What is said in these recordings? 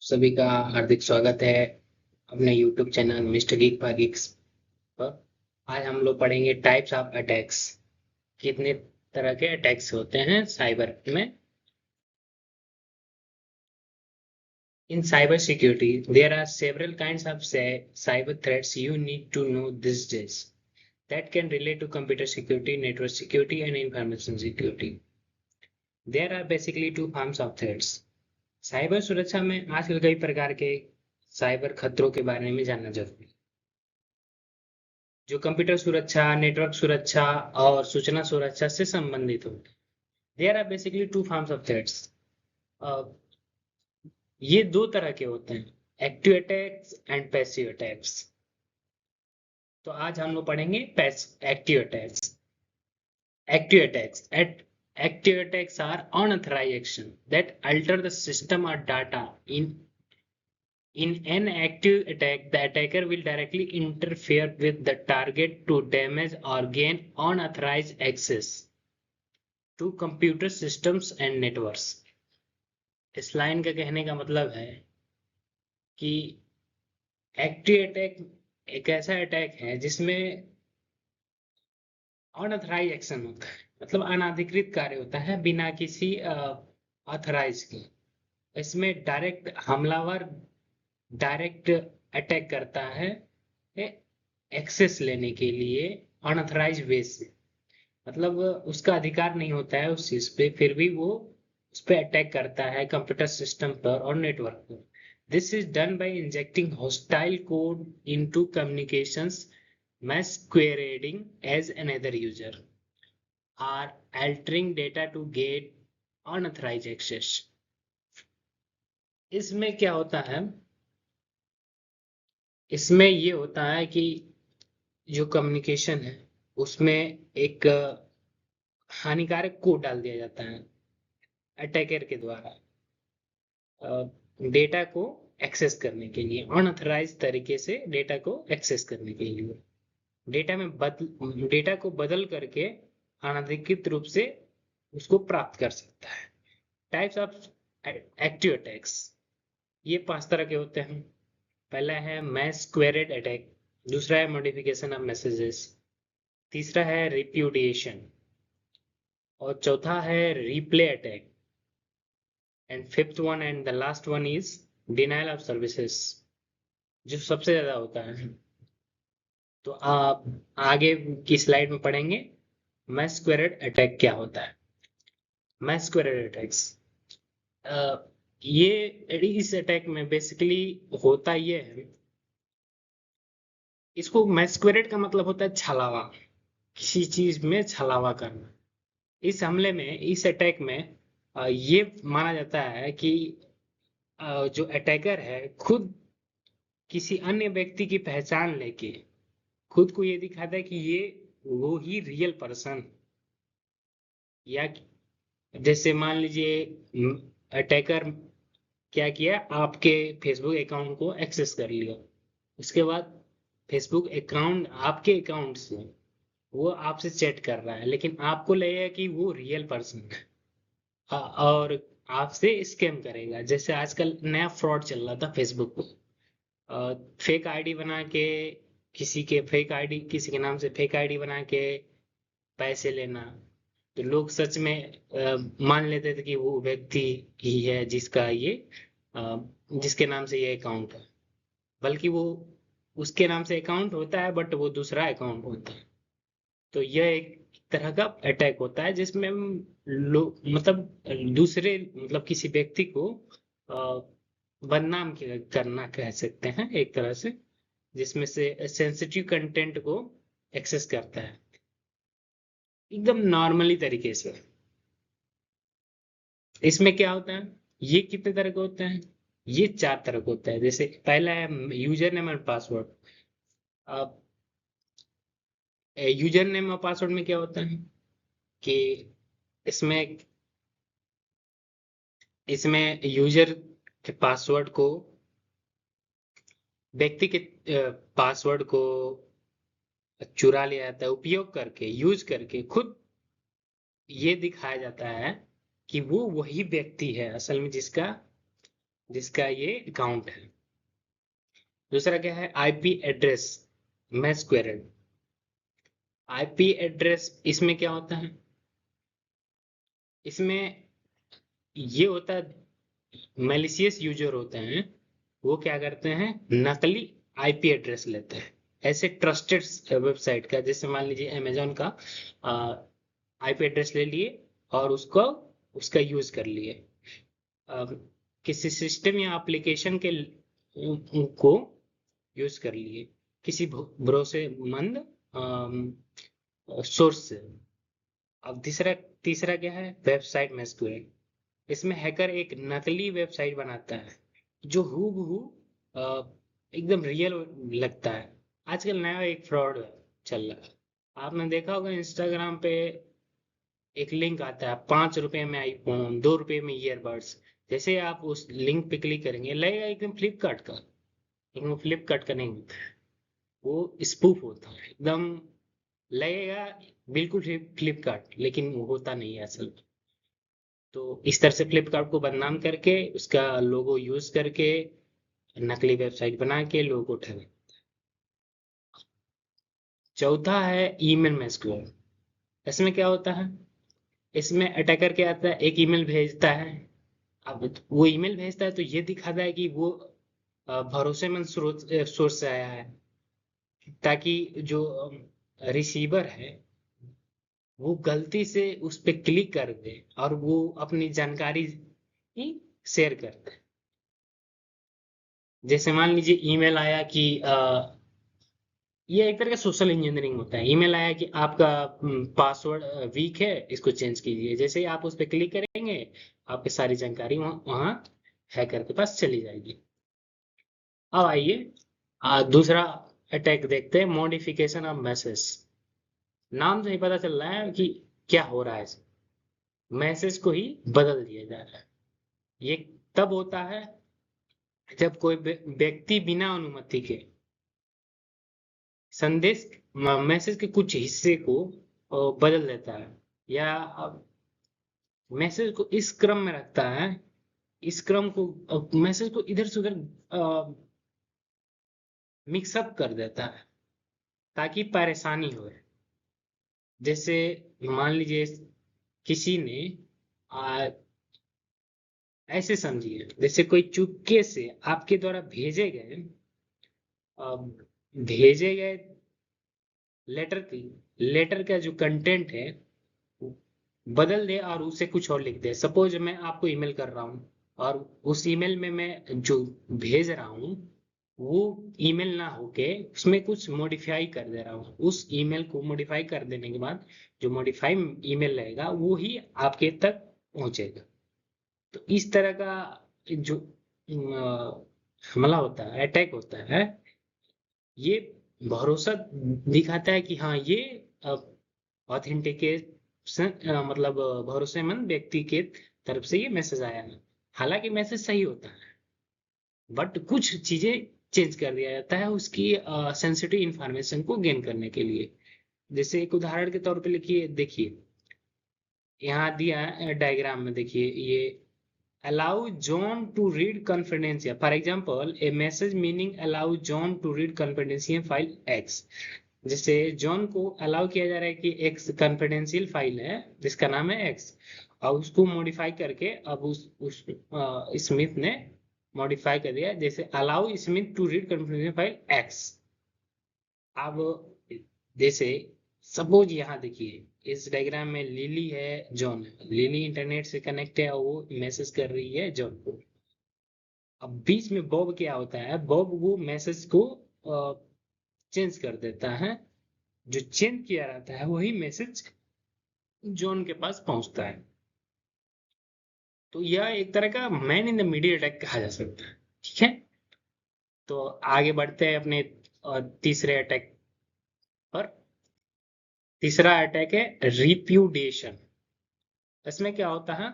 सभी का हार्दिक स्वागत है अपने YouTube channel mister geek for Geeks पर। आज हम लोग पढ़ेंगे टाइप्स ऑफ अटैक्स। कितने तरह के अटैक्स होते हैं साइबर में। इन cyber security there are several kinds of cyber threats you need to know these days that can relate to computer security, network security and information security. There are basically two forms of threats. Cyber सुरक्षा में आजकल कई प्रकार के cyber खतरों के बारे में जानना जरूरी है, जो कंप्यूटर सुरक्षा, नेटवर्क सुरक्षा और सूचना सुरक्षा से संबंधित होते हैं। There are basically two forms of threats. ये दो तरह के होते हैं, active attacks and passive attacks. तो आज हम लोग पढ़ेंगे active attacks. Active attacks are unauthorized action that alter the system or data. In an active attack, the attacker will directly interfere with the target to damage or gain unauthorized access to computer systems and networks. इस line का कहने का मतलब है कि active attack एक ऐसा attack है जिसमें अनऑथराइज एक्शन होता है, मतलब अनाधिकृत कार्य होता है बिना किसी ऑथराइज के। इसमें डायरेक्ट हमलावर डायरेक्ट अटैक करता है एक्सेस लेने के लिए अनऑथराइज वे से, मतलब उसका अधिकार नहीं होता है उस चीज पे, फिर भी वो उस पर अटैक करता है कंप्यूटर सिस्टम पर और नेटवर्क पर। This is done by injecting hostile code into communications, masquerading as another user or altering data to get unauthorized access. इसमें क्या होता है, इसमें ये होता है कि जो कम्युनिकेशन है उसमें एक हानिकारक कोड डाल दिया जाता है अटैकर के द्वारा डेटा को एक्सेस करने के लिए, अनऑथराइज तरीके से डेटा को एक्सेस करने के लिए। डेटा को बदल करके अनाधिकृत रूप से उसको प्राप्त कर सकता है। टाइप्स ऑफ एक्टिव अटैक्स, ये 5 तरह के होते हैं। पहला है मैस क्वेरेड अटैक, दूसरा है मॉडिफिकेशन ऑफ मैसेजेस, तीसरा है रिप्यूडिएशन और चौथा है replay attack and fifth one and the last one is denial of services, जो सबसे ज्यादा होता है। तो आप आगे की स्लाइड में पढ़ेंगे मैस क्वेरेड अटैक क्या होता है। मैस क्वेरेड अटैक्स, ये इस अटैक में बेसिकली होता ये है, इसको मैस्क्वेरेड का मतलब होता है छलावा, किसी चीज में छलावा करना। इस हमले में, इस अटैक में ये माना जाता है कि जो अटैकर है खुद किसी अन्य व्यक्ति की पहचान लेके खुद को ये दिखाता है कि ये वो ही रियल पर्सन, या जैसे मान लीजिए अटैकर क्या किया, आपके फेसबुक अकाउंट को एक्सेस कर लिया, उसके बाद फेसबुक अकाउंट आपके अकाउंट से वो आपसे चैट कर रहा है, लेकिन आपको लगेगा कि वो रियल पर्सन है और आपसे स्कैम करेगा। जैसे आजकल नया फ्रॉड चल रहा था फेसबुक पर, फेक आईडी बना के किसी के नाम से फेक आईडी बना के पैसे लेना। तो लोग सच में मान लेते थे कि वो व्यक्ति ही है जिसके नाम से ये अकाउंट है, बल्कि वो उसके नाम से अकाउंट होता है बट वो दूसरा अकाउंट होता है। तो यह एक तरह का अटैक होता है जिसमें हम लोग मतलब दूसरे मतलब किसी व्यक्ति को बदनाम करना कह सकते हैं एक तरह से, जिसमें से सेंसिटिव कंटेंट को एक्सेस करता है एकदम नॉर्मली तरीके से। इसमें क्या होता है, ये कितने तरह के होते हैं, ये 4 तरह के होते हैं। जैसे पहला है यूजर नेम और पासवर्ड। अब यूजर नेम और पासवर्ड में क्या होता है कि इसमें इसमें यूजर के पासवर्ड को, व्यक्ति के पासवर्ड को चुरा लिया जाता है, उपयोग करके यूज करके खुद ये दिखाया जाता है कि वो वही व्यक्ति है असल में जिसका जिसका ये अकाउंट है। दूसरा क्या है, IP address match squared. IP address इसमें क्या होता है, इसमें ये होता है मैलिशियस यूजर होते हैं, वो क्या करते हैं, नकली आईपी एड्रेस लेते हैं ऐसे ट्रस्टेड वेबसाइट का, जैसे मान लीजिए अमेजोन का आईपी एड्रेस ले लिए और उसको उसका यूज कर लिए, अ, किसी सिस्टम या एप्लीकेशन के को यूज कर लिए किसी भरोसेमंद सोर्स से। अब तीसरा तीसरा क्या है, वेबसाइट मैस्कुएट। इसमें हैकर एक नकली वेबसाइट बनाता है जो हूबहू अ, एकदम रियल लगता है। आजकल नया एक फ्रॉड चल रहा है, आपने देखा होगा इंस्टाग्राम पे एक लिंक आता है, 5 रुपए में आईफोन, 2 रुपए में ईयरबड्स। जैसे आप उस लिंक पे क्लिक करेंगे लगेगा एकदम फ्लिपकार्ट का, लेकिन वो फ्लिपकार्ट का नहीं होता है, वो स्पूफ होता है एकदम, लगेगा बिल्कुल फ्लिपकार्ट, लेकिन वो होता नहीं है असल में। तो इस तरह से फ्लिपकार्ट को बदनाम करके उसका लोगो यूज करके नकली वेबसाइट बना के लोगों को ठगे। चौथा है ईमेल मैस्क्वेल। इसमें क्या होता है, इसमें अटैकर क्या आता है, एक ईमेल भेजता है। अब वो ईमेल भेजता है तो ये दिखाता है कि वो भरोसेमंद सोर्स से आया है, ताकि जो रिसीवर है वो गलती से उस पर क्लिक कर दे और वो अपनी जानकारी ही शेयर कर दे। जैसे मान लीजिए ईमेल आया कि ये एक तरह का सोशल इंजीनियरिंग होता है। ईमेल आया कि आपका पासवर्ड वीक है, इसको चेंज कीजिए। जैसे ही आप उस पर क्लिक करेंगे आपकी सारी जानकारी वहाँ हैकर के पास चली जाएगी। अब आइए दूसरा अटैक देखते हैं, मॉडिफिकेशन ऑफ मैसेज। नाम से ही पता चल रहा है कि क्या हो रहा है, मैसेज को ही बदल दिया जा रहा है। ये तब होता है जब कोई व्यक्ति बिना अनुमति के संदेश मैसेज के कुछ हिस्से को बदल देता है, या मैसेज को इस क्रम में रखता है, इस क्रम को मैसेज को इधर से उधर मिक्सअप कर देता है ताकि परेशानी हो। जैसे मान लीजिए किसी ने ऐसे समझिए, जैसे कोई चुपके से आपके द्वारा भेजे गए लेटर का जो कंटेंट है बदल दे और उसे कुछ और लिख दे। सपोज मैं आपको ईमेल कर रहा हूँ और उस ईमेल में मैं जो भेज रहा हूँ वो ईमेल ना होके उसमें कुछ मॉडिफाई कर दे रहा हूँ। उस ईमेल को मॉडिफाई कर देने के बाद जो मॉडिफाई ईमेल रहेगा वो ही आपके तक पहुंचेगा। तो इस तरह का जो हमला होता है, अटैक होता है, ये भरोसा दिखाता है कि हाँ ये ऑथेंटिकेशन मतलब भरोसेमंद व्यक्ति के तरफ से ये मैसेज आया है। हालांकि मैसेज सही होता है बट कुछ चीजें चेंज कर दिया जाता है उसकी सेंसिटिव इंफॉर्मेशन को गेन करने के लिए। जैसे एक उदाहरण के तौर पे लिखिए, देखिए यहाँ दिया है डायग्राम में, देखिए ये allow John to read confidential, for example a message meaning allow John to read confidential file X। जैसे जॉन को अलाउ किया जा रहा है कि एक्स कॉन्फिडेंशियल फाइल है जिसका नाम है एक्स, और उसको मॉडिफाई करके अब उस स्मिथ ने मॉडिफाई कर दिया, जैसे allow Smith to read confidential file X. अब जैसे सपोज यहाँ देखिए इस डायग्राम में लिली है, जॉन है, लिली इंटरनेट से कनेक्ट है और वो मैसेज कर रही है जॉन को। अब बीच में बॉब क्या होता है, बॉब वो मैसेज को चेंज कर देता है, जो चेंज किया रहता है वही मैसेज जॉन के पास पहुंचता है। तो यह एक तरह का man in the media attack कहा जा सकता है। ठीक है, तो आगे बढ़ते हैं अपने तीसरे अटैक पर। तीसरा अटैक है रिप्यूडिएशन। इसमें क्या होता है,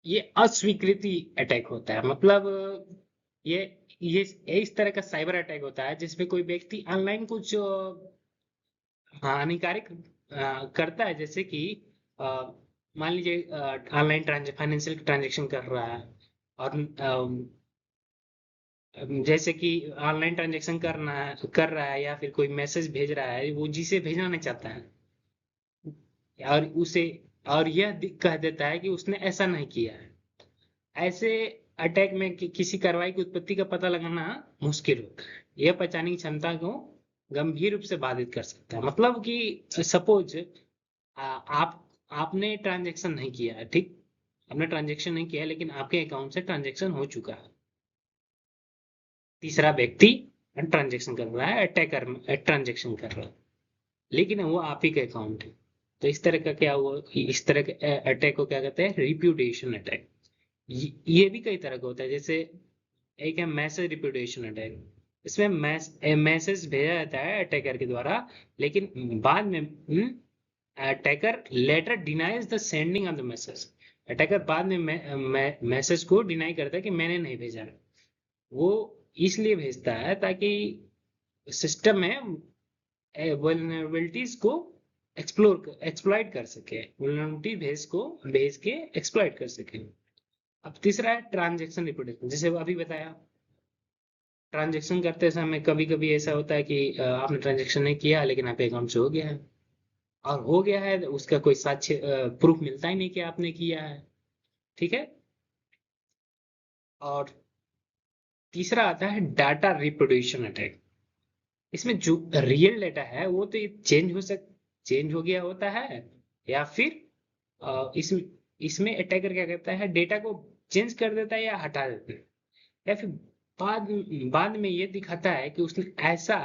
ये अस्वीकृति अटैक होता है। मतलब ये ये इस तरह का साइबर अटैक होता है जिसमें कोई व्यक्ति ऑनलाइन कुछ हानिकारक करता है, जैसे कि अ, मान लीजिए ऑनलाइन फाइनेंशियल ट्रांजेक्शन कर रहा है और जैसे कि ऑनलाइन ट्रांजैक्शन कर रहा है या फिर कोई मैसेज भेज रहा है, वो जिसे भेजना नहीं चाहता है और उसे और यह कह देता है कि उसने ऐसा नहीं किया है। ऐसे अटैक में किसी कार्रवाई की उत्पत्ति का पता लगाना मुश्किल होता है। यह पहचानने की क्षमता को गंभीर रूप से बाधित कर सकता है। मतलब कि सपोज आप आपने ट्रांजैक्शन नहीं किया है, ठीक, आपने ट्रांजैक्शन नहीं किया है, लेकिन आपके अकाउंट से ट्रांजैक्शन हो चुका है। तीसरा व्यक्ति ट्रांजैक्शन कर रहा है, अटैकर ट्रांजैक्शन कर रहा है, लेकिन वो आप ही का अकाउंट है। तो इस तरह का क्या हुआ, इस तरह के अटैक को क्या कहते हैं, रिप्यूटेशन अटैक। ये भी कई तरह का होता है। जैसे एक है मैसेज रिप्यूटेशन अटैक। इसमें मैसेज भेजा जाता है अटैकर के द्वारा, लेकिन बाद में attacker later denies the sending of the message. Attacker बाद में मैसेज को डिनाई करता है कि मैंने नहीं भेजा है। वो इसलिए भेजता है ताकि सिस्टम में वल्नरेबिलिटीज को एक्सप्लॉइट कर सके, वल्नरेबिलिटी भेज के एक्सप्लॉइट कर सके। अब तीसरा है ट्रांजैक्शन रिप्यूटेशन। जैसे अभी बताया, ट्रांजैक्शन करते समय कभी कभी ऐसा होता है कि आपने ट्रांजैक्शन नहीं किया लेकिन आपके अकाउंट से हो गया है, और हो गया है तो उसका कोई साक्ष्य प्रूफ मिलता ही नहीं कि आपने किया है, ठीक है। और तीसरा आता है डाटा रिप्रोड्यूशन अटैक। इसमें जो रियल डाटा है वो तो चेंज हो गया होता है, या फिर इसमें इसमें अटैकर क्या करता है, डेटा को चेंज कर देता है या हटा देता है, या फिर बाद में ये दिखाता है कि उसने ऐसा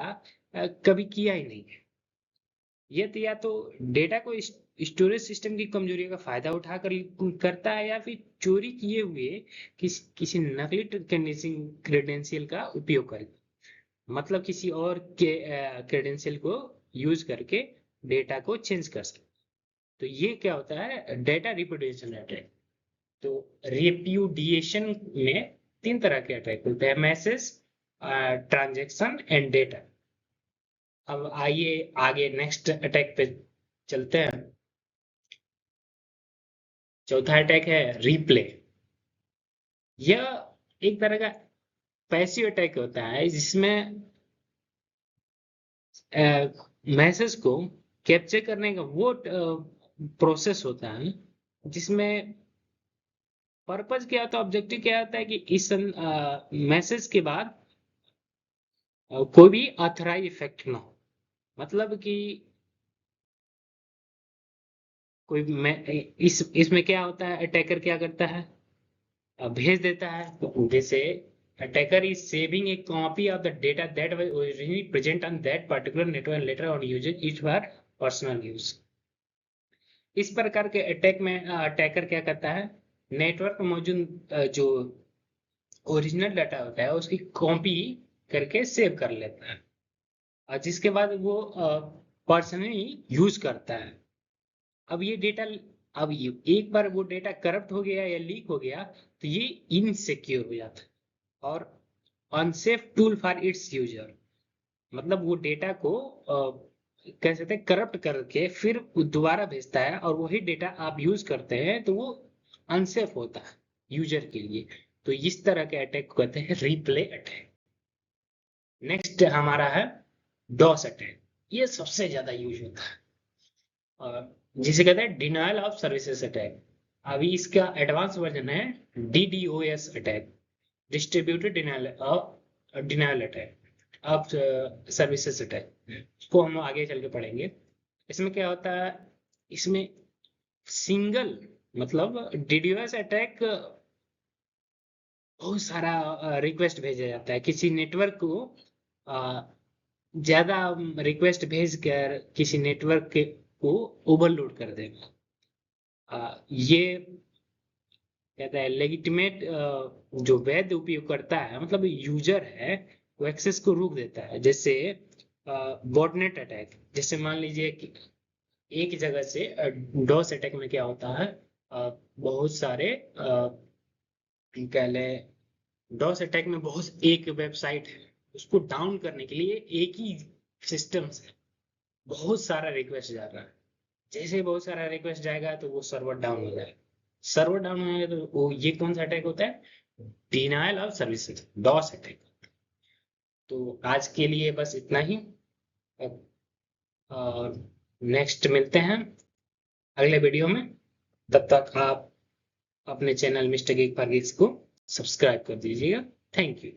कभी किया ही नहीं है। ये तो या तो डेटा को स्टोरेज सिस्टम की कमजोरियों का फायदा उठाकर करता है, या फिर चोरी किए हुए किसी नकली क्रेडेंशियल का उपयोग करके, मतलब किसी और के क्रेडेंशियल को यूज करके डेटा को चेंज कर सकते। तो ये क्या होता है, डेटा रिप्यूडिएशन अटैक। तो रिप्यूडिएशन में तीन तरह के अटैक होते हैं, मैसेज, ट्रांजैक्शन एंड डेटा। अब आइए आगे नेक्स्ट अटैक पे चलते हैं। चौथा अटैक है रिप्ले। यह एक तरह का पैसिव अटैक होता है जिसमें मैसेज को कैप्चर करने का वो प्रोसेस होता है, जिसमें पर्पज क्या होता है, ऑब्जेक्टिव क्या होता है कि इस मैसेज के बाद कोई भी ऑथराइज इफेक्ट ना हो। मतलब कि कोई इसमें क्या होता है, अटैकर क्या करता है, भेज देता है। तो जैसे attacker is saving A copy of the data that was originally present on that particular network later on user etch for personal use. इस प्रकार के अटैक में अटैकर क्या करता है, नेटवर्क में मौजूद जो ओरिजिनल डाटा होता है उसकी कॉपी करके सेव कर लेता है, और जिसके बाद वो पर्सनली यूज करता है। अब ये डेटा, अब ये एक बार वो डेटा करप्ट हो गया या लीक हो गया तो ये इनसिक्योर हो जाता है और unsafe tool for its user. मतलब वो डेटा को कह सकते हैं करप्ट करके फिर दोबारा भेजता है, और वही डेटा आप यूज करते हैं तो वो अनसेफ होता है यूजर के लिए। तो इस तरह के अटैक को कहते हैं रिप्ले अटैक। नेक्स्ट हमारा है डॉस अटैक। ये सबसे ज्यादा यूज होता है, जिसे कहते हैं डिनायल ऑफ सर्विसेज अटैक। अभी इसका एडवांस वर्जन है DDoS attack, distributed denial attack of services attack. इसको हम आगे चल के पढ़ेंगे। इसमें क्या होता है, इसमें सिंगल मतलब DDoS अटैक बहुत सारा रिक्वेस्ट भेजा जाता है किसी नेटवर्क को, ज्यादा रिक्वेस्ट भेज कर किसी नेटवर्क को ओवरलोड कर देगा। ये कहता है लेजिटिमेट जो वैध उपयोग करता है, मतलब यूजर है, वो एक्सेस को रोक देता है। जैसे बॉटनेट अटैक। जैसे मान लीजिए कि एक जगह से डॉस अटैक में क्या होता है, बहुत सारे कह ले, डॉस अटैक में बहुत एक वेबसाइट है, उसको डाउन करने के लिए एक ही सिस्टम से बहुत सारा रिक्वेस्ट जा रहा है। जैसे ही बहुत सारा रिक्वेस्ट जाएगा तो वो सर्वर डाउन हो जाएगा। सर्वर डाउन होने तो वो ये कौन सा अटैक होता है, denial of services, DoS attack. तो आज के लिए बस इतना ही। नेक्स्ट मिलते हैं अगले वीडियो में। तब तक आप अपने channel mister gig for gigs को सब्सक्राइब कर दीजिएगा। Thank you.